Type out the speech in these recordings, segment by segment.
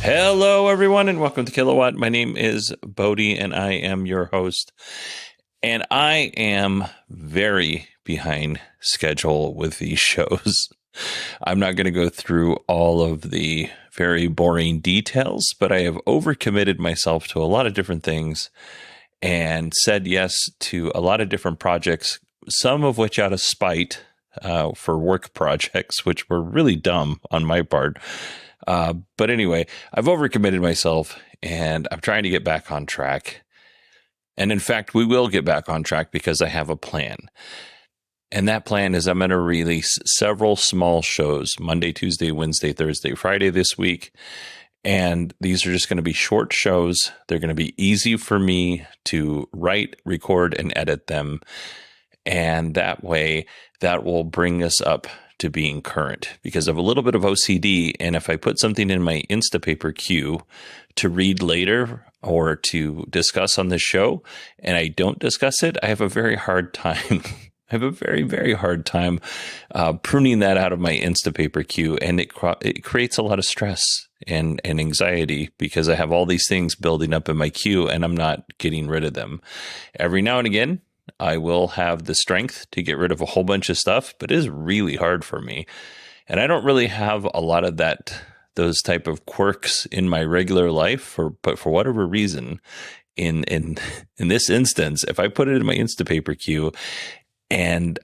Hello, everyone, and welcome to Kilowatt. My name is Bodie, and I am your host. And I am very behind schedule with these shows. I'm not going to go through all of the very boring details, but I have overcommitted myself to a lot of different things and said yes to a lot of different projects, some of which out of spite for work projects, which were really dumb on my part. But anyway, I've overcommitted myself and I'm trying to get back on track. And in fact, we will get back on track because I have a plan. And that plan is I'm going to release several small shows, Monday, Tuesday, Wednesday, Thursday, Friday this week. And these are just going to be short shows. They're going to be easy for me to write, record, and edit them. And that way, that will bring us up to being current, because of a little bit of OCD. And if I put something in my Instapaper queue to read later or to discuss on the show, and I don't discuss it, I have a very hard time. I have a very, very hard time pruning that out of my Instapaper queue. And it creates a lot of stress and anxiety because I have all these things building up in my queue and I'm not getting rid of them. Every now and again, I will have the strength to get rid of a whole bunch of stuff, but it is really hard for me. And I don't really have a lot of those type of quirks in my regular life, but for whatever reason, in this instance, if I put it in my Instapaper queue and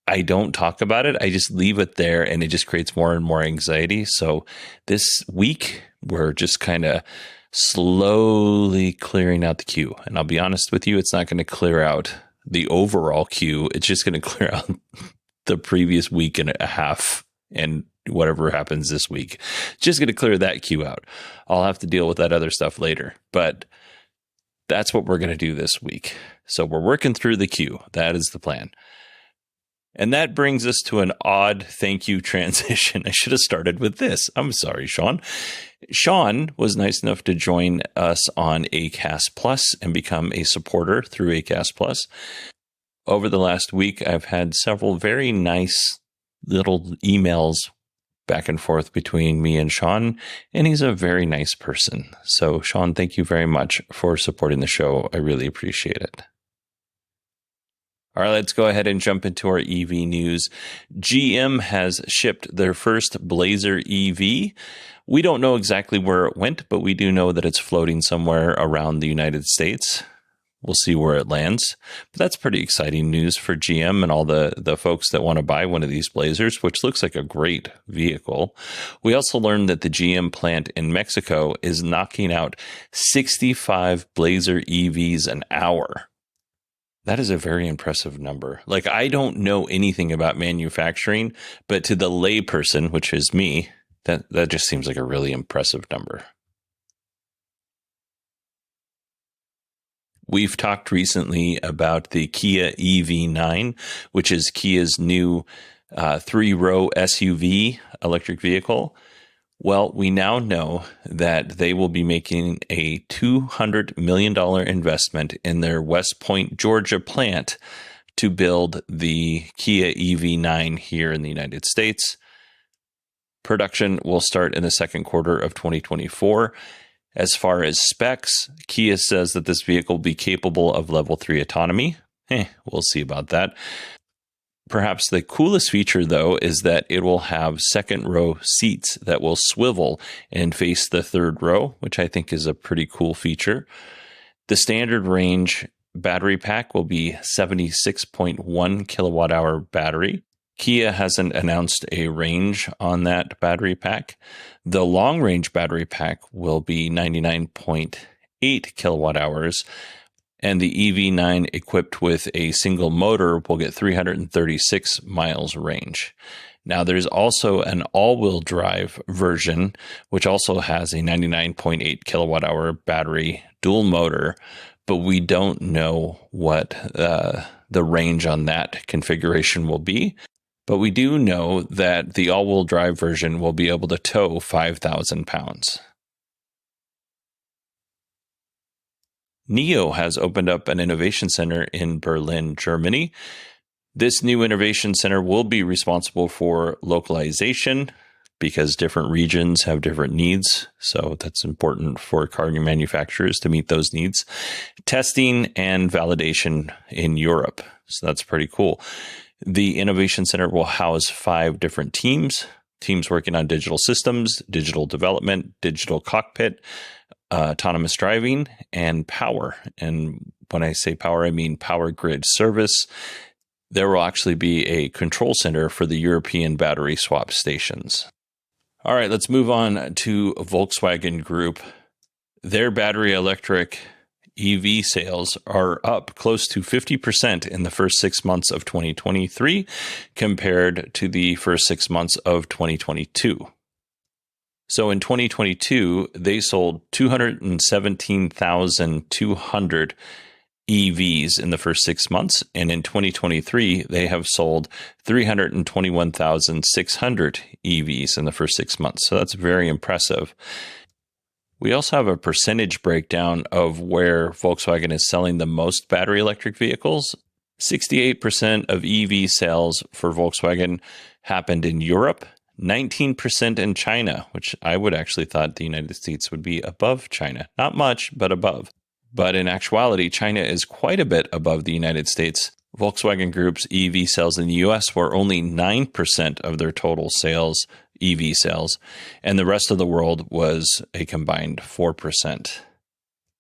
I don't talk about it, I just leave it there and it just creates more and more anxiety. So this week, we're just kind of slowly clearing out the queue. And I'll be honest with you, it's not going to clear out the overall queue. It's just going to clear out the previous week and a half and whatever happens this week. Just going to clear that queue out. I'll have to deal with that other stuff later. But that's what we're going to do this week. So we're working through the queue. That is the plan. And that brings us to an odd thank you transition. I should have started with this. I'm sorry, Sean. Sean was nice enough to join us on Acast Plus and become a supporter through Acast Plus. Over the last week, I've had several very nice little emails back and forth between me and Sean, and he's a very nice person. So, Sean, thank you very much for supporting the show. I really appreciate it. All right, let's go ahead and jump into our EV news. GM has shipped their first Blazer EV. We don't know exactly where it went, but we do know that it's floating somewhere around the United States. We'll see where it lands. But that's pretty exciting news for GM and all the folks that want to buy one of these Blazers, which looks like a great vehicle. We also learned that the GM plant in Mexico is knocking out 65 Blazer EVs an hour. That is a very impressive number. Like, I don't know anything about manufacturing, but to the layperson, which is me, that just seems like a really impressive number. We've talked recently about the Kia EV9, which is Kia's new 3-row SUV electric vehicle. Well, we now know that they will be making a $200 million investment in their West Point, Georgia plant to build the Kia EV9 here in the United States. Production will start in the second quarter of 2024. As far as specs, Kia says that this vehicle will be capable of level 3 autonomy. We'll see about that. Perhaps the coolest feature, though, is that it will have second row seats that will swivel and face the third row, which I think is a pretty cool feature. The standard range battery pack will be 76.1 kilowatt hour battery. Kia hasn't announced a range on that battery pack. The long range battery pack will be 99.8 kilowatt hours. And the EV9 equipped with a single motor will get 336 miles range. Now, there's also an all-wheel drive version, which also has a 99.8 kilowatt hour battery dual motor, but we don't know what the range on that configuration will be. But we do know that the all-wheel drive version will be able to tow 5,000 pounds. NIO has opened up an innovation center in Berlin, Germany. This new innovation center will be responsible for localization because different regions have different needs. So that's important for car manufacturers to meet those needs. Testing and validation in Europe. So that's pretty cool. The innovation center will house 5 different teams working on digital systems, digital development, digital cockpit, autonomous driving, and power. And when I say power, I mean power grid service. There will actually be a control center for the European battery swap stations. All right, let's move on to Volkswagen Group. Their battery electric EV sales are up close to 50% in the first 6 months of 2023 compared to the first 6 months of 2022. So in 2022, they sold 217,200 EVs in the first 6 months. And in 2023, they have sold 321,600 EVs in the first 6 months. So that's very impressive. We also have a percentage breakdown of where Volkswagen is selling the most battery electric vehicles. 68% of EV sales for Volkswagen happened in Europe, 19% in China, which I would actually thought the United States would be above China. Not much, but above. But in actuality, China is quite a bit above the United States. Volkswagen Group's EV sales in the US were only 9% of their total sales, EV sales, and the rest of the world was a combined 4%.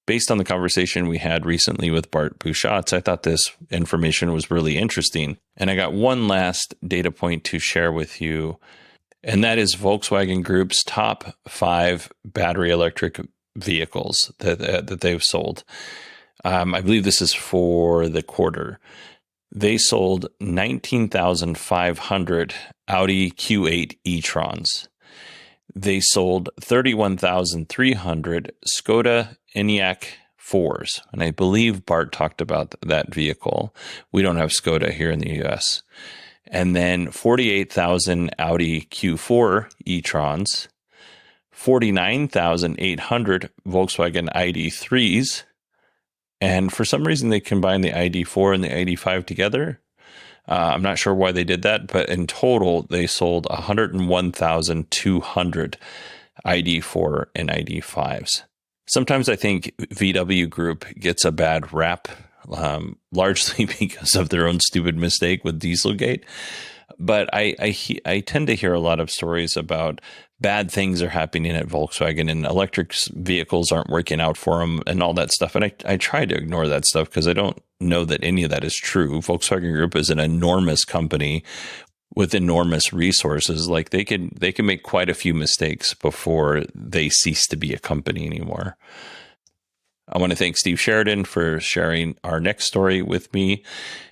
Based on the conversation we had recently with Bart Busschots, I thought this information was really interesting. And I got one last data point to share with you, and that is Volkswagen Group's top 5 battery electric vehicles that they've sold. I believe this is for the quarter. They sold 19,500 Audi Q8 e-trons. They sold 31,300 Skoda Enyaq 4s. And I believe Bart talked about that vehicle. We don't have Skoda here in the US. And then 48,000 Audi Q4 e-trons, 49,800 Volkswagen ID3s, and for some reason they combined the ID4 and the ID5 together. I'm not sure why they did that, but in total they sold 101,200 ID4 and ID5s. Sometimes I think VW Group gets a bad rap, largely because of their own stupid mistake with Dieselgate. But I tend to hear a lot of stories about bad things are happening at Volkswagen and electric vehicles aren't working out for them and all that stuff. And I try to ignore that stuff because I don't know that any of that is true. Volkswagen Group is an enormous company with enormous resources. Like they can make quite a few mistakes before they cease to be a company anymore. I want to thank Steve Sheridan for sharing our next story with me.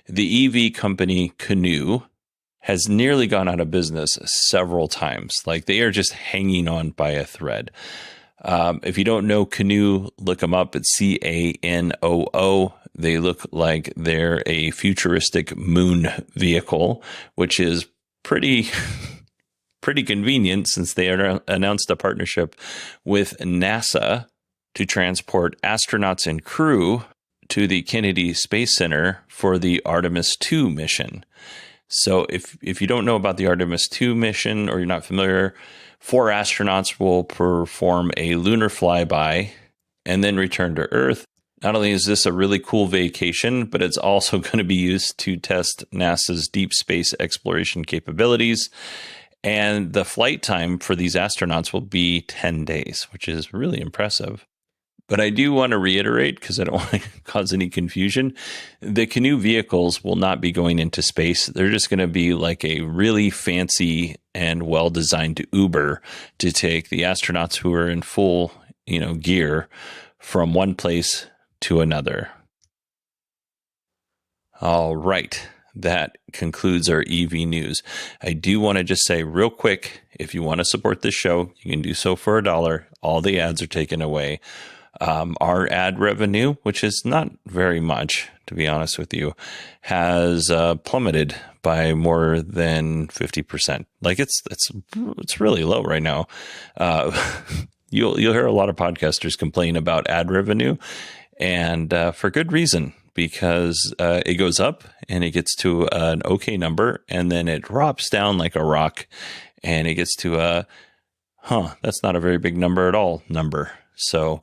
The EV company Canoo has nearly gone out of business several times. Like they are just hanging on by a thread. If you don't know Canoo, look them up. It's CANOO. They look like they're a futuristic moon vehicle, which is pretty convenient since they announced a partnership with NASA to transport astronauts and crew to the Kennedy Space Center for the Artemis II mission. So if you don't know about the Artemis II mission or you're not familiar, 4 astronauts will perform a lunar flyby and then return to Earth. Not only is this a really cool vacation, but it's also going to be used to test NASA's deep space exploration capabilities. And the flight time for these astronauts will be 10 days, which is really impressive. But I do want to reiterate, because I don't want to cause any confusion, the Canoo vehicles will not be going into space. They're just going to be like a really fancy and well-designed Uber to take the astronauts who are in full, gear from one place to another. All right. That concludes our EV news. I do want to just say real quick, if you want to support this show, you can do so for $1. All the ads are taken away. Our ad revenue, which is not very much, to be honest with you, has plummeted by more than 50%. Like it's really low right now. You'll hear a lot of podcasters complain about ad revenue, and for good reason, because it goes up and it gets to an okay number, and then it drops down like a rock, and it gets to that's not a very big number at all number. So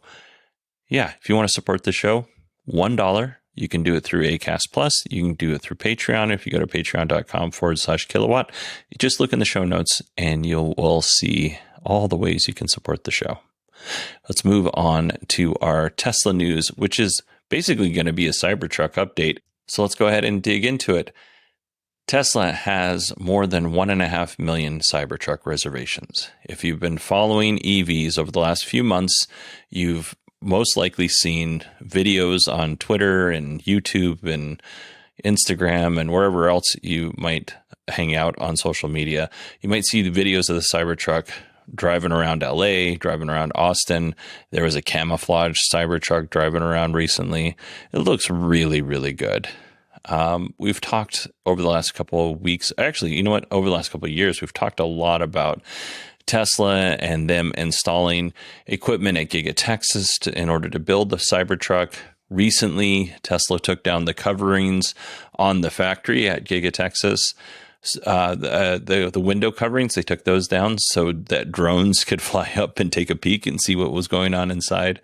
yeah, if you want to support the show, $1, you can do it through Acast Plus. You can do it through Patreon. If you go to patreon.com/kilowatt, just look in the show notes and you will see all the ways you can support the show. Let's move on to our Tesla news, which is basically going to be a Cybertruck update. So let's go ahead and dig into it. Tesla has more than 1.5 million Cybertruck reservations. If you've been following EVs over the last few months, you've most likely seen videos on Twitter and YouTube and Instagram and wherever else you might hang out on social media. You might see the videos of the Cybertruck driving around LA, driving around Austin. There was a camouflage Cybertruck driving around recently. It looks really, really good. We've talked over the last couple of weeks, actually, you know what? Over the last couple of years, we've talked a lot about Tesla and them installing equipment at Giga Texas in order to build the Cybertruck. Recently, Tesla took down the coverings on the factory at Giga Texas. The window coverings, they took those down so that drones could fly up and take a peek and see what was going on inside.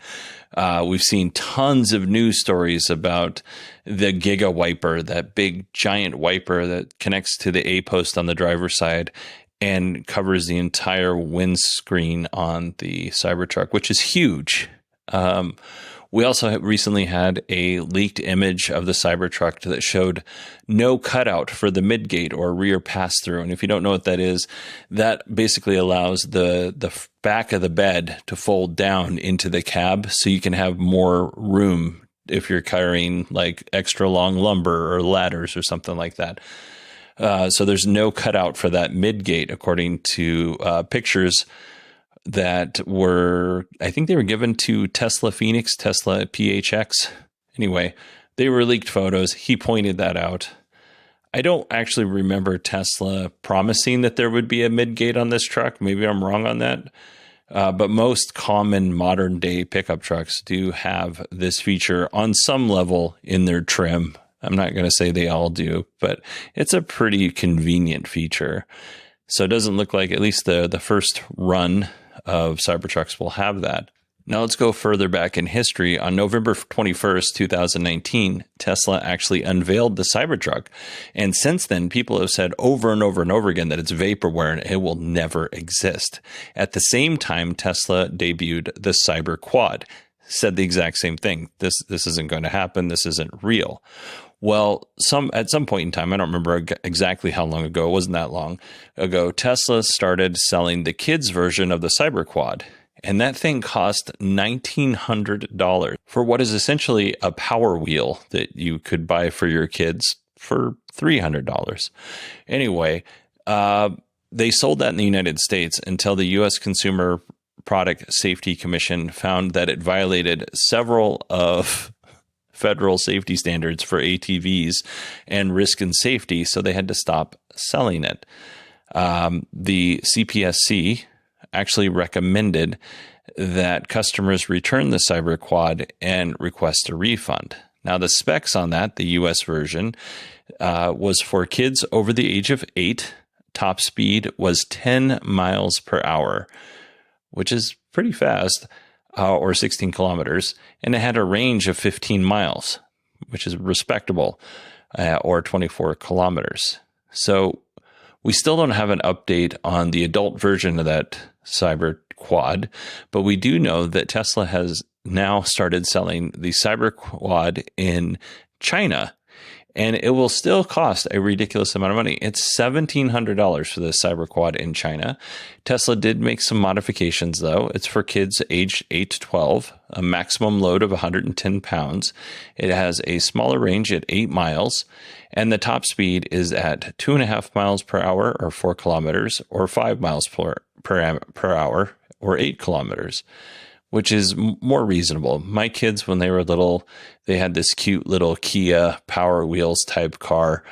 We've seen tons of news stories about the Giga Wiper, that big giant wiper that connects to the A-post on the driver's side and covers the entire windscreen on the Cybertruck, which is huge. We also recently had a leaked image of the Cybertruck that showed no cutout for the midgate or rear pass-through. And if you don't know what that is, that basically allows the back of the bed to fold down into the cab so you can have more room if you're carrying like extra long lumber or ladders or something like that. So there's no cutout for that midgate, according to pictures that were, I think they were given to Tesla Phoenix, Tesla PHX. Anyway, they were leaked photos. He pointed that out. I don't actually remember Tesla promising that there would be a midgate on this truck. Maybe I'm wrong on that. But most common modern day pickup trucks do have this feature on some level in their trim. I'm not going to say they all do, but it's a pretty convenient feature. So it doesn't look like at least the first run of Cybertrucks will have that. Now let's go further back in history. On November 21st, 2019, Tesla actually unveiled the Cybertruck. And since then, people have said over and over and over again that it's vaporware and it will never exist. At the same time, Tesla debuted the CyberQuad, said the exact same thing. This isn't going to happen. This isn't real. Well, at some point in time, I don't remember exactly how long ago, it wasn't that long ago, Tesla started selling the kids' version of the CyberQuad. And that thing cost $1,900 for what is essentially a Power Wheel that you could buy for your kids for $300. Anyway, they sold that in the United States until the U.S. Consumer Product Safety Commission found that it violated several of federal safety standards for ATVs and risk and safety, so they had to stop selling it. The CPSC actually recommended that customers return the CyberQuad and request a refund. Now, the specs on that, the US version, was for kids over the age of 8. Top speed was 10 miles per hour, which is pretty fast, or 16 kilometers. And it had a range of 15 miles, which is respectable, or 24 kilometers. So we still don't have an update on the adult version of that CyberQuad, but we do know that Tesla has now started selling the CyberQuad in China, and it will still cost a ridiculous amount of money. It's $1,700 for the CyberQuad in China. Tesla did make some modifications, though. It's for kids aged 8 to 12, a maximum load of 110 pounds. It has a smaller range at 8 miles, and the top speed is at 2.5 miles per hour, or 4 kilometers, or 5 miles per hour, or 8 kilometers, which is more reasonable. My kids, when they were little, they had this cute little Kia Power Wheels type car.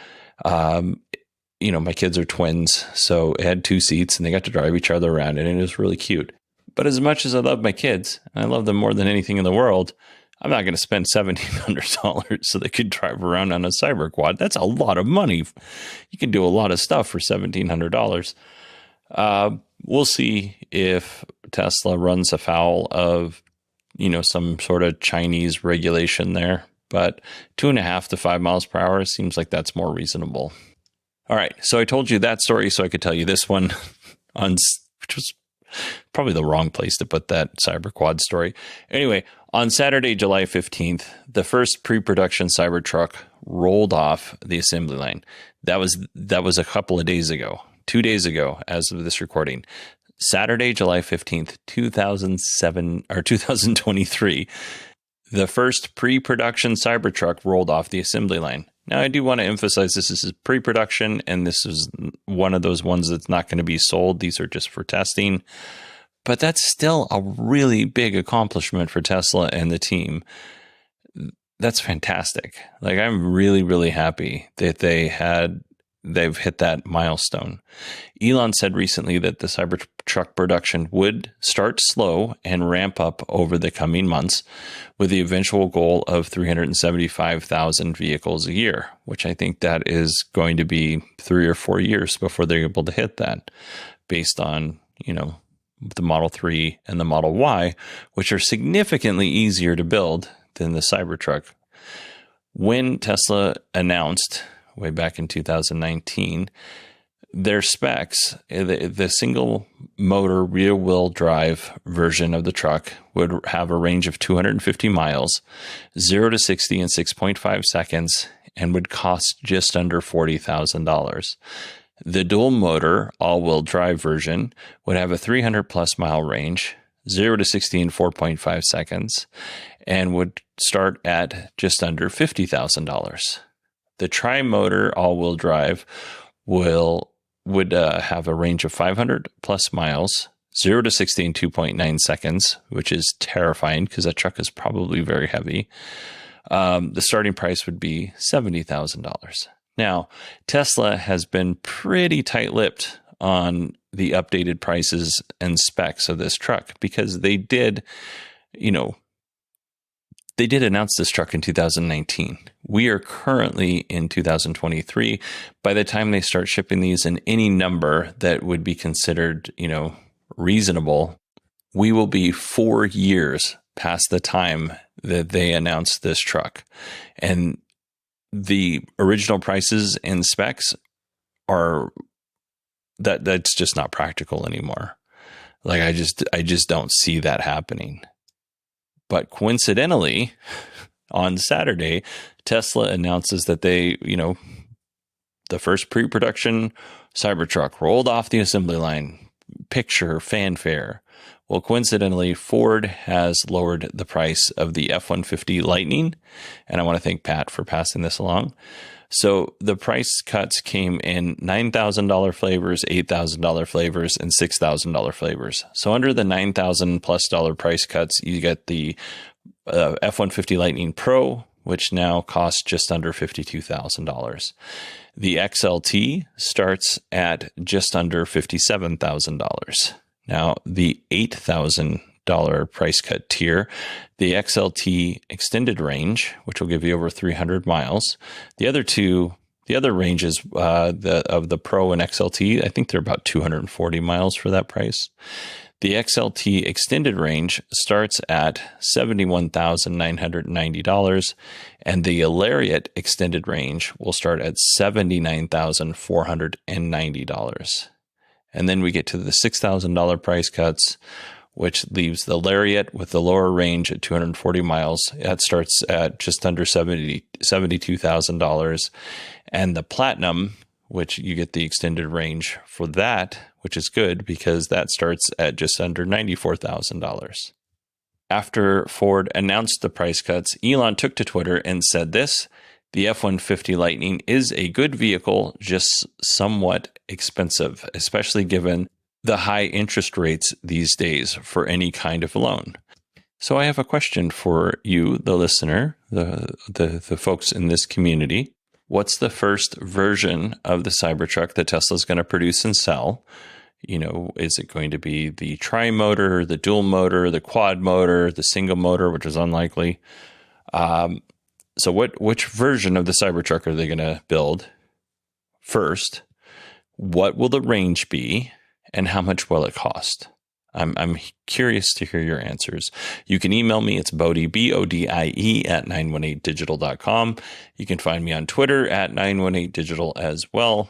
My kids are twins, so it had 2 seats and they got to drive each other around and it was really cute. But as much as I love my kids, and I love them more than anything in the world, I'm not going to spend $1,700 so they could drive around on a CyberQuad. That's a lot of money. You can do a lot of stuff for $1,700. We'll see if Tesla runs afoul of, some sort of Chinese regulation there. But 2.5 to 5 miles per hour seems like that's more reasonable. All right, so I told you that story so I could tell you this one, which was probably the wrong place to put that CyberQuad story. Anyway, on Saturday, July 15th, the first pre-production Cybertruck rolled off the assembly line. That was a couple of days ago, 2 days ago, as of this recording. Saturday, July 15th, 2023, the first pre-production Cybertruck rolled off the assembly line. Now, I do want to emphasize this is pre-production, and this is one of those ones that's not going to be sold. These are just for testing. But that's still a really big accomplishment for Tesla and the team. That's fantastic. Like, I'm really, really happy that they've hit that milestone. Elon said recently that the Cybertruck production would start slow and ramp up over the coming months with the eventual goal of 375,000 vehicles a year, which I think that is going to be 3 or 4 years before they're able to hit that based on, the Model 3 and the Model Y, which are significantly easier to build than the Cybertruck. When Tesla announced way back in 2019, their specs, the single motor rear wheel drive version of the truck would have a range of 250 miles, 0 to 60 in 6.5 seconds, and would cost just under $40,000. The dual motor all-wheel drive version would have a 300 plus mile range, 0 to 60 in 4.5 seconds, and would start at just under $50,000. The tri-motor all-wheel drive would have a range of 500 plus miles, 0 to 60 in 2.9 seconds, which is terrifying because that truck is probably very heavy. The starting price would be $70,000. Now, Tesla has been pretty tight-lipped on the updated prices and specs of this truck because they did announce this truck in 2019. We are currently in 2023. By the time they start shipping these in any number that would be considered, reasonable, we will be 4 years past the time that they announced this truck. And the original prices and specs that's just not practical anymore. Like, I just don't see that happening. But coincidentally, on Saturday, Tesla announces that they, the first pre-production Cybertruck rolled off the assembly line. Picture fanfare. Well, coincidentally, Ford has lowered the price of the F-150 Lightning, and I want to thank Pat for passing this along. So the price cuts came in $9,000 flavors, $8,000 flavors, and $6,000 flavors. So under the $9,000 plus price cuts, you get the F-150 Lightning Pro, which now costs just under $52,000. The XLT starts at just under $57,000. Now, the $8,000 price cut tier, the XLT extended range, which will give you over 300 miles. The other ranges of the Pro and XLT, I think they're about 240 miles for that price. The XLT extended range starts at $71,990, and the Lariat extended range will start at $79,490. And then we get to the $6,000 price cuts, which leaves the Lariat with the lower range at 240 miles. That starts at just under $72,000. And the Platinum, which you get the extended range for that, which is good because that starts at just under $94,000. After Ford announced the price cuts, Elon took to Twitter and said this: the F-150 Lightning is a good vehicle, just somewhat expensive, especially given the high interest rates these days for any kind of loan. So I have a question for you, the listener, the folks in this community. What's the first version of the Cybertruck that Tesla's going to produce and sell? You know, is it going to be the tri-motor, the dual motor, the quad motor, the single motor, which is unlikely? So which version of the Cybertruck are they going to build first? What will the range be, and how much will it cost? I'm curious to hear your answers. You can email me. It's Bodie, BODIE at 918digital.com. You can find me on Twitter at 918digital as well.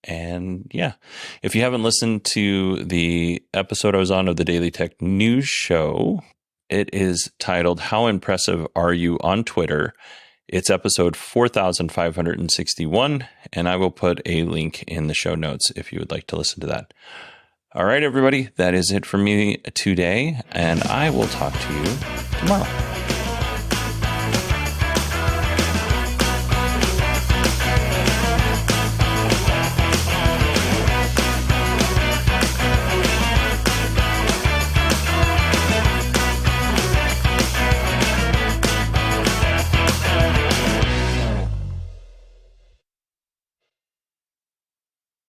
And yeah, if you haven't listened to the episode I was on of the Daily Tech News Show, it is titled, How Impressive Are You on Twitter? It's episode 4561, and I will put a link in the show notes if you would like to listen to that. All right, everybody, that is it for me today, and I will talk to you tomorrow.